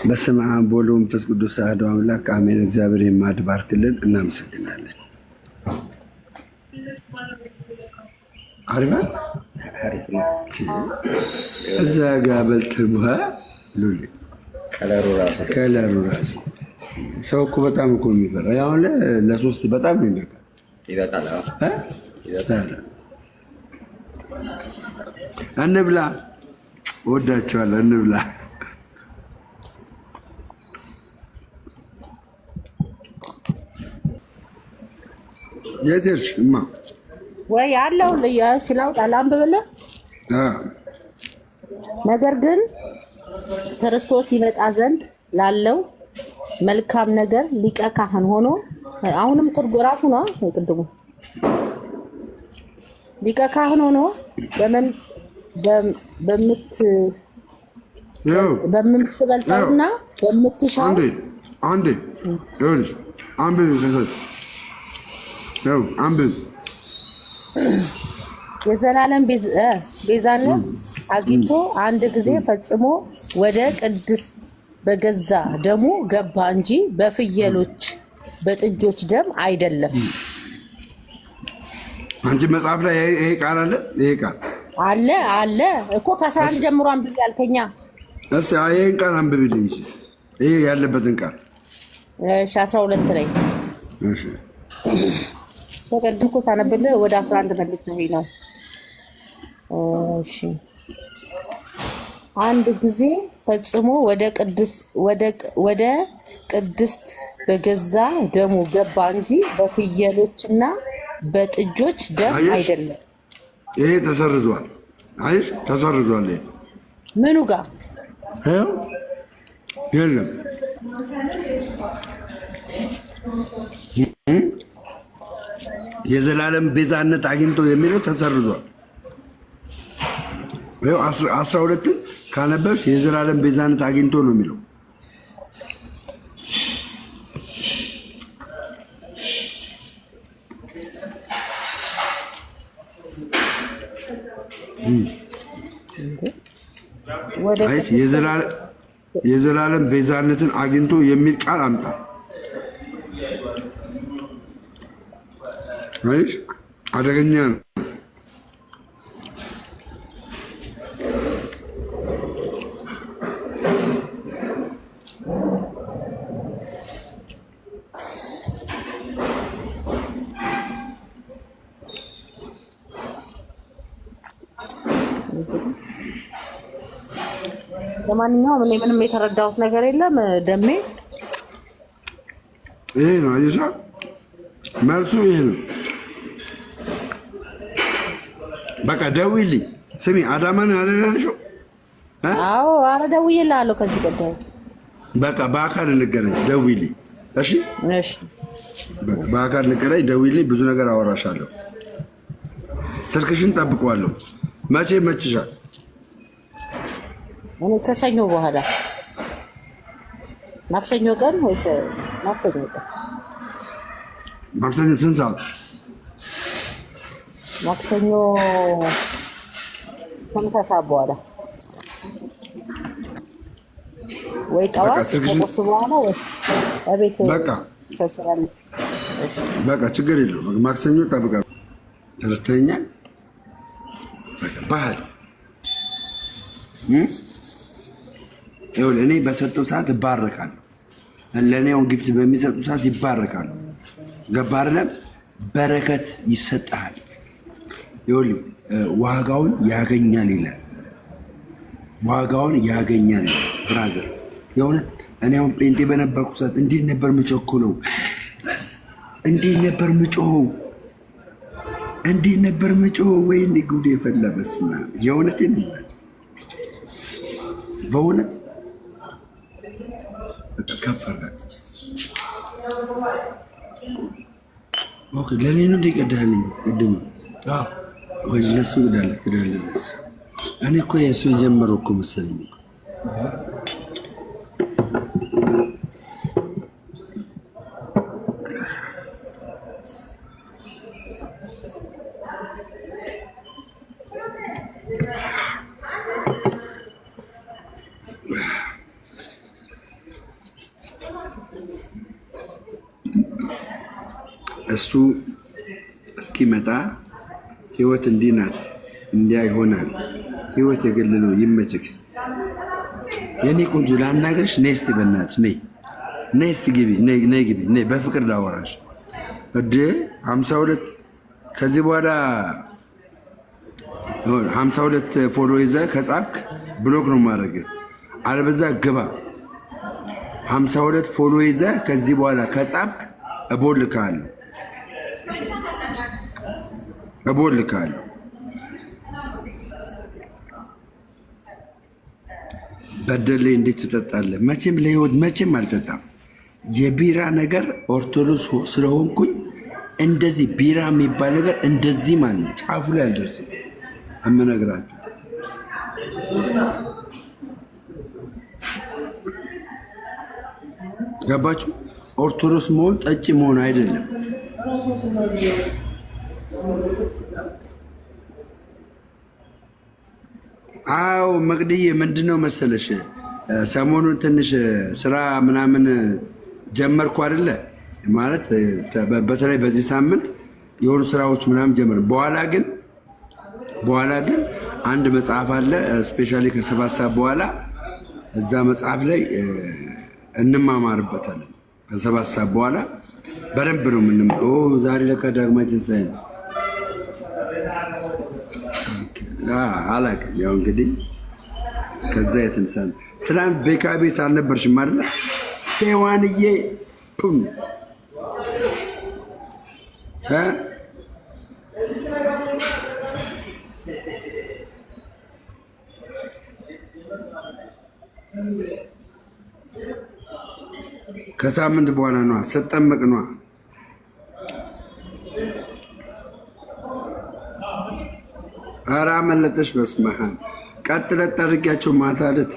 በስመ አብ ወወልድ ወመንፈስ ቅዱስ አሐዱ አምላክ አሜን። እግዚአብሔር የማዕድ ባርክልን። እናመሰግናለን። አሪፍ ነው። እዛ ጋር በልተህ ሉሌ ከለሩ ራሱ ሰው እኮ በጣም እኮ የሚፈራ አሁን ለሶስት በጣም ነው ይበቃል። እንብላ፣ እወዳቸዋለሁ። እንብላ። የት ሄድሽ እማ? ወይ አለው ለያሽላውጣ ላንብብልህ። ነገር ግን ክርስቶስ ይመጣ ዘንድ ላለው መልካም ነገር ሊቀ ካህን ሆኖ አሁንም ትርጉ ራሱ ነው። ቅድሙ ሊቀ ካህን ሆኖ በምትበልጠውና በምትሻው አንዴ የዘላለም ቤዛነት አግኝቶ አንድ ጊዜ ፈጽሞ ወደ ቅድስት በገዛ ደሙ ገባ እንጂ በፍየሎች በጥጆች ደም አይደለም። አንቺ መጽሐፍ ላይ ይሄ ቃል አለ። ይሄ ቃል አለ እኮ ከ11 ጀምሮ አንብቤ ያልከኛ። እሺ ይሄን ቃል አንብቤልኝ። ይሄ ያለበትን ቃል እሺ 12 ላይ እሺ ተቀድኩ ሳነብልህ ወደ 11 መልስ ነው ይላል። እሺ አንድ ጊዜ ፈጽሞ ወደ ቅድስት በገዛ ደሙ ገባ እንጂ በፍየሎችና በጥጆች ደም አይደለም። ይሄ ተሰርዟል። አይሽ ተሰርዟል። ምኑ ጋር የለም? የዘላለም ቤዛነት አግኝቶ የሚለው ተሰርዟል። 12 ካነበብሽ የዘላለም ቤዛነት አግኝቶ ነው የሚለው። የዘላለም ቤዛነትን አግኝቶ የሚል ቃል አምጣ። አይሽ አደገኛ ነው። ለማንኛውም እኔ ምንም የተረዳሁት ነገር የለም። ደሜ ይሄ ነው አይሻ መልሱ ይሄ ነው። በቃ ደውይልኝ። ስሚ አዳማን አደረልሽው? አዎ ኧረ ደውዬልሃለሁ ከዚህ ቀደም። በቃ በአካል እንገናኝ፣ ደውይልኝ። እሺ እሺ በአካል እንገናኝ፣ ደውይልኝ። ብዙ ነገር አወራሻለሁ። ስልክሽን ጠብቀዋለሁ። መቼ መችሻል? እኔ ከሰኞ በኋላ ማክሰኞ ቀን ወይስ ማክሰኞ ቀን? ማክሰኞ ስንት ሰዓት? ማክሰኞ ከሰዓት በኋላ ወይ ጠዋት ከቁርስ በኋላ ወይ እቤት በቃ ሰብስባለ። በቃ ችግር የለውም። ማክሰኞ ጠብቃለሁ። ተረተኛል። በቃ ባህል እኔ በሰጠው ሰዓት ይባረካሉ። ለእኔ አሁን ጊፍት በሚሰጡ ሰዓት ይባረካሉ። ገባህ አይደለም? በረከት ይሰጥሃል። ይኸውልህ ዋጋውን ያገኛል ይላል። ዋጋውን ያገኛል ብራዘር። የእውነት እኔ አሁን ጴንጤ በነበርኩ ሰዓት እንዴት ነበር የምቸኩለው፣ እንዴት ነበር የምጮኸው፣ እንዴት ነበር የምጮኸው። ወይኔ ጉዴ የፈላ በስመ አብ። የእውነቴን ነው በእውነት ከፍ አድርጋት። ኦኬ ለኔ ነው እንደቀዳልኝ ቅድም ወይ ለሱ ግዳለት ግዳለት። እኔ እኮ የሱ የጀመረው እኮ መሰለኝ። እሱ እስኪመጣ ህይወት እንዲህ ናት፣ እንዲያ ይሆናል። ህይወት የግል ነው። ይመችክ የኔ ቆንጆ። ላናገርሽ ነይ እስቲ በእናትሽ ነይ፣ ነይ እስቲ ግቢ፣ ነይ ግቢ፣ ነይ በፍቅር ላወራሽ። እዴ 52 ከዚህ በኋላ 52 ፎሎ ይዘህ ከጻፍክ ብሎክ ነው ማድረግ። አለበዛ ግባ። 52 ፎሎ ይዘህ ከዚህ በኋላ ከጻፍክ እቦልካለሁ። በደሌ እንዴት ትጠጣለህ? መቼም ለህይወት መቼም አልጠጣም። የቢራ ነገር ኦርቶዶክስ ስለሆንኩኝ እንደዚህ ቢራ የሚባል ነገር እንደዚህ ማለት ጫፉ ላይ አልደርስም። እምነግራችሁ ገባችሁ? ኦርቶዶክስ መሆን ጠጪ መሆን አይደለም። አዎ መቅድዬ ምንድነው መሰለሽ ሰሞኑን ትንሽ ስራ ምናምን ጀመርኩ አይደለ? ማለት በተለይ በዚህ ሳምንት የሆኑ ስራዎች ምናምን ጀመር። በኋላ ግን አንድ መጽሐፍ አለ ስፔሻሊ ከ7 ሰዓት በኋላ እዛ መጽሐፍ ላይ እንማማርበታለን። ከ7 ሰዓት በኋላ በደንብ ነው የምንማረው። ዛሬ ለካ ዳግማይ ትንሣኤ ነው። አላውቅም። ያው እንግዲህ ከዛ የተነሳ ትናንት ቤካ ቤት አልነበርሽም አይደለ? ሔዋንዬ ፑም ከሳምንት በኋላ ነዋ፣ ስጠመቅ ነዋ። ኧረ አመለጠሽ። በስመ አብ ቀጥ ለጥ አድርጊያቸው ማታ ዕለት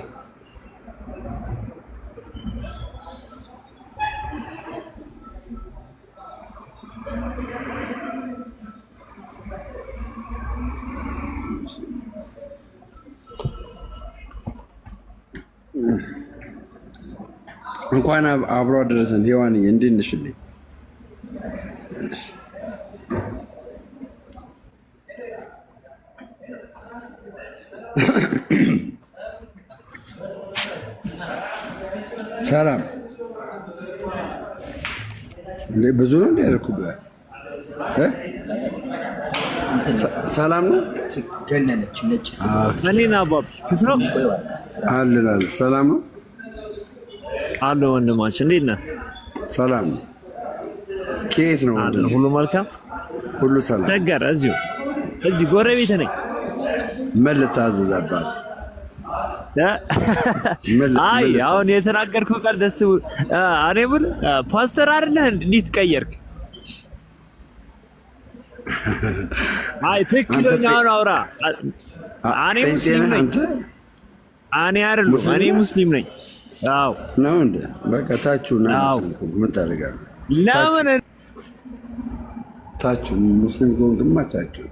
እንኳን አብሮ አደረሰን። ሔዋንዬ እንዴት ነሽልኝ? ሰላም እንዴ? ብዙ ነው እንዴ ያልኩብህ? ሰላም ነው። ገነነች ነጭ እኔና አባብ አለን። ሰላም ነው አለ። ወንድማችን እንዴት ነህ? ሰላም ነው። ከየት ነው? ሁሉ መልካም፣ ሁሉ ሰላም። ነገር እዚህ ጎረቤት ነኝ። ምን ልታዘዛባት? አይ አሁን የተናገርኩህ ቃል ደስ እኔ ብል ፓስተር አይደለህ? እንዴት ቀየርክ? አይ ትክክለኛውን አውራ። እኔ ሙስሊም ነኝ። እኔ አይደለሁ፣ እኔ ሙስሊም ነኝ። አዎ ነው እንዴ? በቃ ታችሁ ነው። ምን ታደርጋለህ? ለምን ታችሁ ሙስሊም ጎንግማ ታችሁ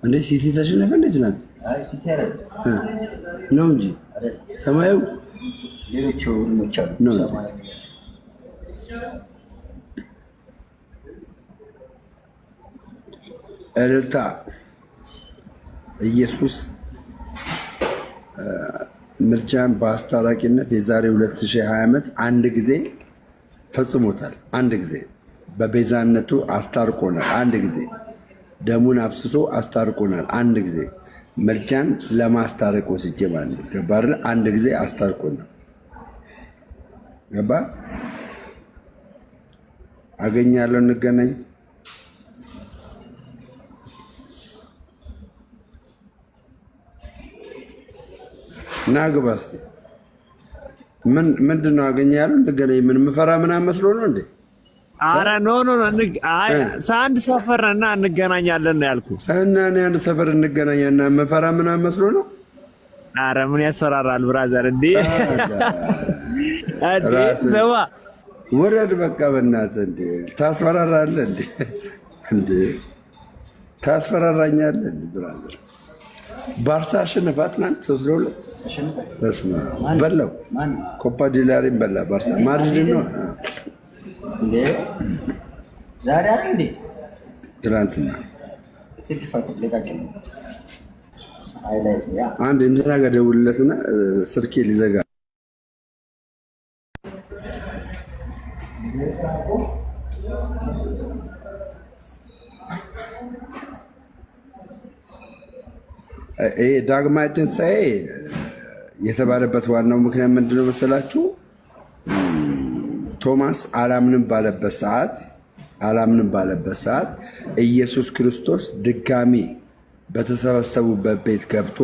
እንዴ? ሲቲ ተሸነፈ እንዴ? ትናንት አይ ሲቲ አይደለም ነው እንጂ ሰማዩ ሌሎች ወንድሞች አሉ ነው። እልልታ ኢየሱስ ምርጫን በአስታራቂነት የዛሬ 2020 ዓመት አንድ ጊዜ ፈጽሞታል። አንድ ጊዜ በቤዛነቱ አስታርቆናል። አንድ ጊዜ ደሙን አፍስሶ አስታርቆናል። አንድ ጊዜ ምርጫን ለማስታረቅ ወስጄ ማለት ገባ አይደል? አንድ ጊዜ አስታርቆናል። ገባ? አገኛለሁ፣ እንገናኝ። ና ግባ እስኪ። ምንድን ነው አገኛለሁ፣ እንገናኝ። ምን ምፈራ ምናምን መስሎ ነው እንዴ? ኧረ ኖ አንድ ሰፈር እና እንገናኛለን ነው ያልኩህ። እና እኔ አንድ ሰፈር እንገናኛና መፈራ ምናምን መስሎ ነው? ኧረ ምን ያስፈራራል ብራዘር? እንዴ ሰዋ ወረድ በቃ በእናትህ። እንዴ ታስፈራራለህ እንዴ? እንዴ ታስፈራራኛለህ እንዴ ብራዘር? ባርሳ አሸነፋት ትናንት 3-2። በስመ አብ በላው። ኮፓ ዲላሪን በላ ባርሳ። ማድሪድ ነው እንዴ ዛሬ አይደል እንዴ? ትናንትና ስልክፋት ለቃቀኝ ሃይላይት ያ አንድ እንትና ጋር ደውልለትና ስልኬ ሊዘጋ ዳግማዊ ትንሣኤ የተባለበት ዋናው ምክንያት ምንድነው መሰላችሁ? ቶማስ አላምንም ባለበት ሰዓት ኢየሱስ ክርስቶስ ድጋሚ በተሰበሰቡበት ቤት ገብቶ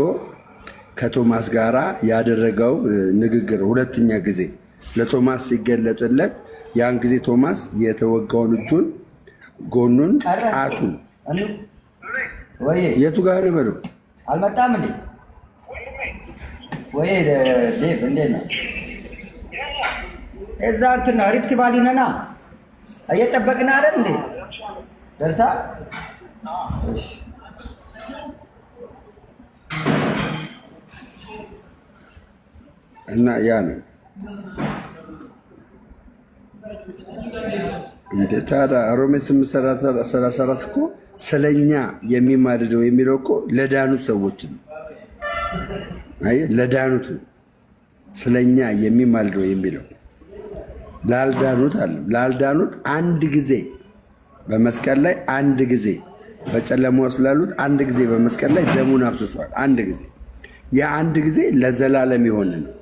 ከቶማስ ጋር ያደረገው ንግግር ሁለተኛ ጊዜ ለቶማስ ሲገለጥለት፣ ያን ጊዜ ቶማስ የተወጋውን እጁን፣ ጎኑን፣ ጣቱን የቱ ጋር ነው በለው አልመጣም እንዴ? ወይ ዴቭ እንዴት ነው? እዛ እንትን ሪፍት ቫሊ ነና እየጠበቅን አይደል እንዴ? ደርሳ እሺ። እና ያ ነው እንደ ታዲያ ሮሜ 8:34 እኮ ስለኛ የሚማልደው የሚለው እኮ ለዳኑት ሰዎች ነው። አይ ለዳኑት ነው ስለኛ የሚማልደው የሚለው። ላልዳኑት አለ ላልዳኑት አንድ ጊዜ በመስቀል ላይ አንድ ጊዜ በጨለማ ውስጥ ላሉት አንድ ጊዜ በመስቀል ላይ ደሙን አፍስሷል። አንድ ጊዜ ያ አንድ ጊዜ ለዘላለም የሆነ ነው።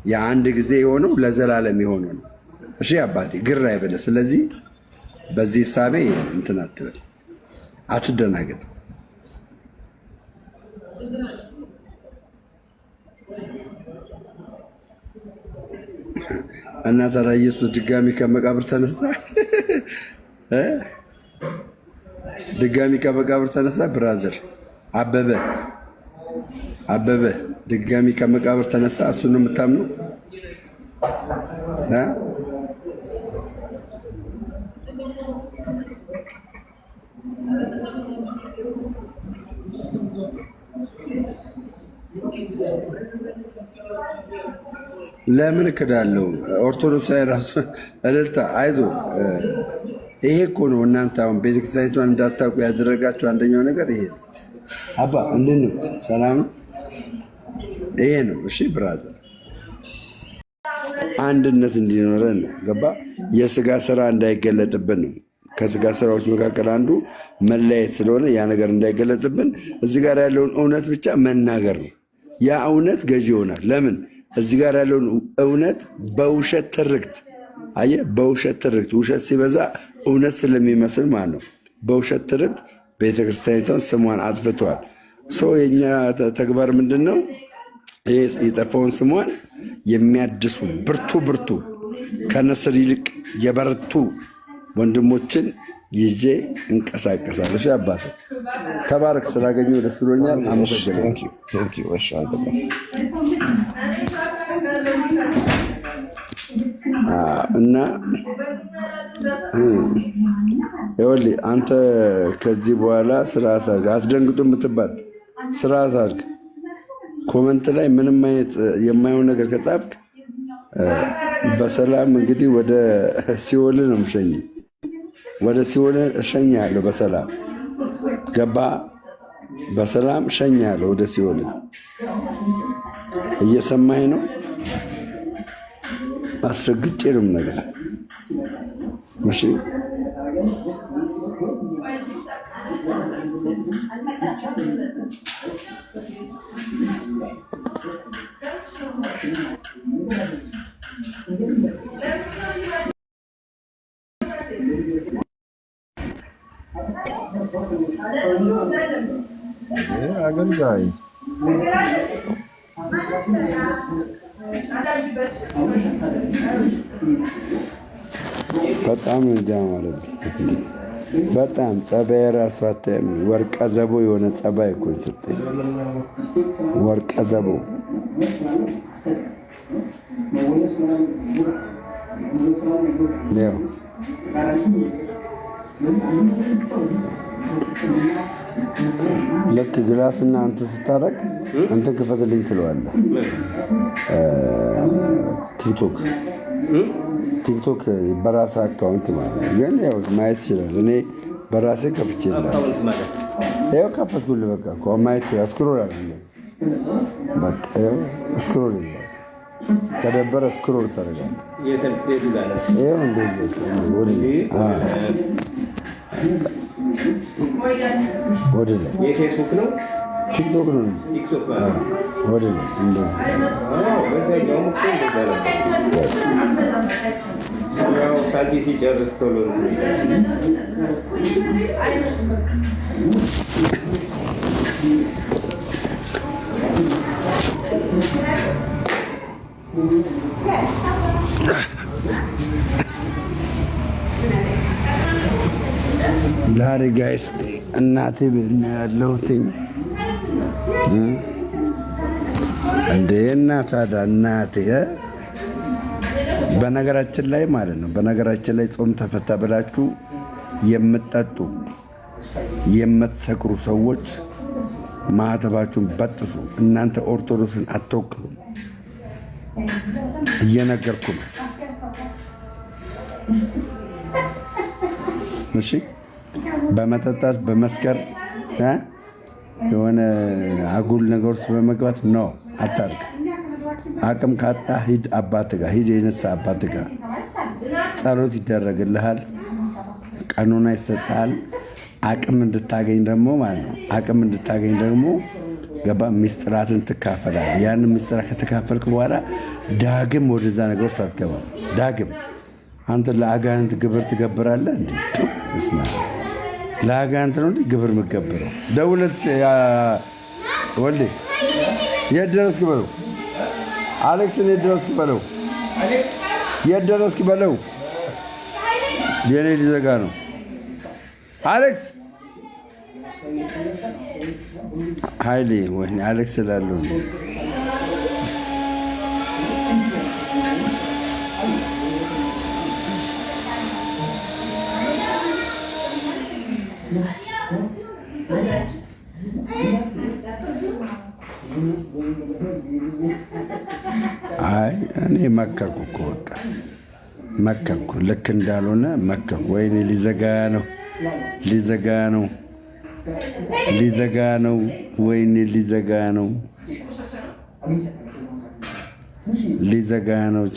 ያ አንድ ጊዜ የሆነው ለዘላለም የሆነ ነው። እሺ አባቴ ግራ አይበለ። ስለዚህ በዚህ ሐሳቤ እንትን አትበል፣ አትደናገጥ። እና ታዲያ ኢየሱስ ድጋሚ ከመቃብር ተነሳ ድጋሚ ከመቃብር ተነሳ። ብራዘር አበበ አበበ ድጋሚ ከመቃብር ተነሳ። እሱን ነው የምታምነው? ለምን እክዳለሁ? ኦርቶዶክሳዊ ራሱ እልልታ አይዞ። ይሄ እኮ ነው እናንተ አሁን ቤተክርስቲያኒቷን እንዳታውቁ ያደረጋችሁ አንደኛው ነገር ይሄ ነው። አባ እንዴት ነው? ሰላም ነው? ይሄ ነው። እሺ ብራዘር፣ አንድነት እንዲኖረን ነው። ገባ? የስጋ ስራ እንዳይገለጥብን ነው። ከስጋ ስራዎች መካከል አንዱ መለያየት ስለሆነ ያ ነገር እንዳይገለጥብን እዚህ ጋር ያለውን እውነት ብቻ መናገር ነው። ያ እውነት ገዢ ይሆናል። ለምን? እዚህ ጋር ያለውን እውነት በውሸት ትርክት፣ አየህ፣ በውሸት ትርክት፣ ውሸት ሲበዛ እውነት ስለሚመስል ማለት ነው። በውሸት ትርክት ቤተክርስቲያኒቷን ስሟን አጥፍተዋል። የኛ ተግባር ምንድን ነው? የጠፋውን ስሟን የሚያድሱ ብርቱ ከነስር ይልቅ የበረቱ ወንድሞችን ይዤ እንቀሳቀሳለሁ። እሺ አባቴ ተባረክ። ስላገኘሁ ደስ ብሎኛል። አመሰግናለሁ። እና ይኸውልህ አንተ ከዚህ በኋላ ስርዓት አድርግ። አትደንግጡ የምትባል ስርዓት አድርግ። ኮመንት ላይ ምንም አይነት የማይሆን ነገር ከጻፍክ በሰላም እንግዲህ ወደ ሲኦል ነው የምሸኝ። ወደ ሲኦል እሸኛለሁ በሰላም ገባ። በሰላም እሸኛለሁ ወደ ሲኦል። እየሰማኝ ነው? አስረግጬ ነው ነገር። እሺ አገልጋይ በጣም እንጃ ማለት ነው። በጣም ጸባይ ራሱ አታይም። ወርቀ ዘቦ የሆነ ጸባይ እኮ ሰጠኝ። ወርቀ ዘቦ ያው ልክ ግላስና አንተ ስታረቅ አንተ ክፈትልኝ ትለዋለህ። ቲክቶክ በራስ አካውንት ማለት ነው። ግን ያው ማየት ይችላል። እኔ በራሴ ከፍቼ ያው ከፈትኩልህ። በቃ እኮ ማየት ስክሮል አለ። በቃ ያው ስክሮል ይላል። ከደበረ ስክሮል ታደርጋለህ። ይኸው እንደዚህ ወደ ላይ የፌስቡክ ነው ቲክቶክ ነው ወደ ላይ እንደዚህ ሳንቲ ሲጨርስ ቶሎ ዛሬ ጋይስ እናቴ ቤት ነው ያለሁትኝ። እንደ እናቴ በነገራችን ላይ ማለት ነው። በነገራችን ላይ ጾም ተፈታ ብላችሁ የምትጠጡ የምትሰክሩ ሰዎች ማህተባችሁን በጥሱ። እናንተ ኦርቶዶክስን አትወክሉም። እየነገርኩ ነው። እሺ በመጠጣት በመስከር የሆነ አጉል ነገር ውስጥ በመግባት ነው አታርግ። አቅም ካጣ ሂድ አባት ጋር ሂድ፣ የነሳ አባት ጋር ጸሎት ይደረግልሃል፣ ቀኖና ይሰጣል። አቅም እንድታገኝ ደግሞ ማለት ነው። አቅም እንድታገኝ ደግሞ ገባ ሚስጥራትን ትካፈላለህ። ያንን ሚስጥራት ከተካፈልክ በኋላ ዳግም ወደዛ ነገር ውስጥ አትገባም። ዳግም አንተ ለአጋንንት ግብር ትገብራለህ እንዴ? እስማ ለአጋንንት ነው እንዴ ግብር የምትገብረው? ደውለት ወልዴ የት ደረስክ በለው። አሌክስን የት ደረስክ በለው። የት ደረስክ በለው። የኔ ሊዘጋ ነው። አሌክስ ኃይሌ ወይኔ አሌክስ ስላለው ነው። አይ እኔ መከርኩ እኮ በቃ መከርኩ፣ ልክ እንዳልሆነ መከርኩ። ወይኔ ሊዘጋ ነው ወይኔ ሊዘጋ ነው